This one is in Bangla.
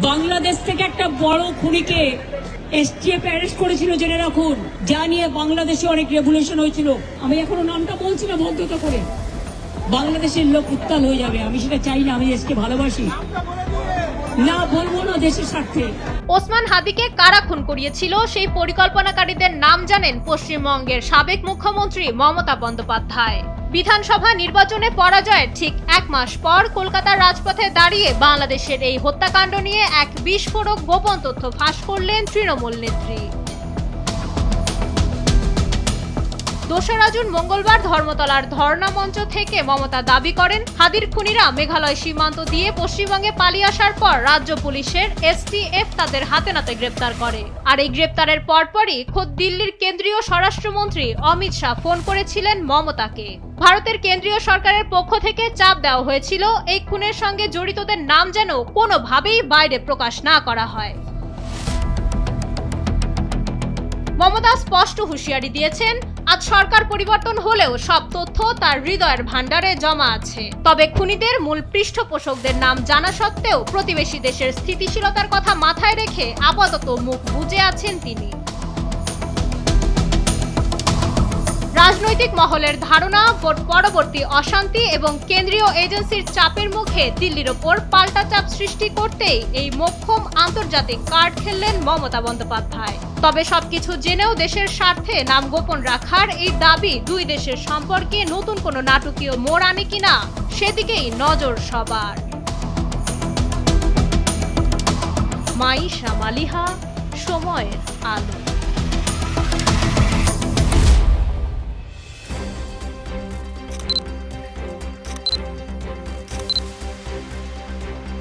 বাংলাদেশ থেকে একটা বড় খুনিকে এসটিএফ অ্যারেস্ট করেছিল, জেনে রাখুন। যা নিয়ে বাংলাদেশে অনেক রেভলিউশন হয়েছিল। আমি এখনো নামটা বলছি না, ভদ্রতা করে। বাংলাদেশের লোক উত্তাল হয়ে যাবে, আমি সেটা চাই না। আমি দেশকে ভালোবাসি, না বলবো না দেশের স্বার্থে। ওসমান হাদিকে কারা খুন করিয়েছিল সেই পরিকল্পনাকারীদের নাম জানেন পশ্চিমবঙ্গের সাবেক মুখ্যমন্ত্রী মমতা বন্দ্যোপাধ্যায়। বিধানসভা নির্বাচনে পরাজয়ের ঠিক 1 মাস পর কলকাতার রাজপথে দাঁড়িয়ে বাংলাদেশের এই হত্যাকাণ্ড নিয়ে এক বিস্ফোরক গোপন তথ্য ফাঁস করলেন তৃণমূল নেত্রী। 2রা জুন মঙ্গলবার ধর্মতলার ধর্ণা মঞ্চ থেকে মমতা দাবি করেন, হাদির খুনিরা মেঘালয় সীমান্ত দিয়ে পশ্চিমবঙ্গে পালিয়ে আসার পর রাজ্য পুলিশের এসটিএফ তাদের হাতে নাতে গ্রেপ্তার করে। আর এই গ্রেপ্তারের পরপরই খোদ দিল্লির কেন্দ্রীয় স্বরাষ্ট্রমন্ত্রী অমিত শাহ ফোন করেছিলেন মমতাকে। ভারতের কেন্দ্রীয় সরকারের পক্ষ থেকে চাপ দেওয়া হয়েছিল এই খুনের সঙ্গে জড়িতদের নাম যেন কোনোভাবেই বাইরে প্রকাশ না করা হয়। মমতা স্পষ্ট হুঁশিয়ারি দিয়েছেন, আজ সরকার পরিবর্তন হলেও সব তথ্য তার হৃদয়ের ভান্ডারে জমা আছে। তবে খুনিদের মূল পৃষ্ঠপোষকদের নাম জানা সত্ত্বেও প্রতিবেশী দেশের স্থিতিশীলতার কথা মাথায় রেখে আপাতত মুখ বুজে আছেন তিনি। রাজনৈতিক মহলের ধারণা, ভোট পরবর্তী অশান্তি এবং কেন্দ্রীয় এজেন্সির চাপের মুখে দিল্লির ওপর পাল্টা চাপ সৃষ্টি করতেই এই মোক্ষম আন্তর্জাতিক কার্ড খেললেন মমতা বন্দ্যোপাধ্যায়। তবে সবকিছু জেনেও দেশের স্বার্থে নাম গোপন রাখার এই দাবি দুই দেশের সম্পর্কে নতুন কোনো নাটকীয় মোড় আনে কিনা সেদিকেই নজর সবার। মাইশা মালিহা, সময়ের আলো।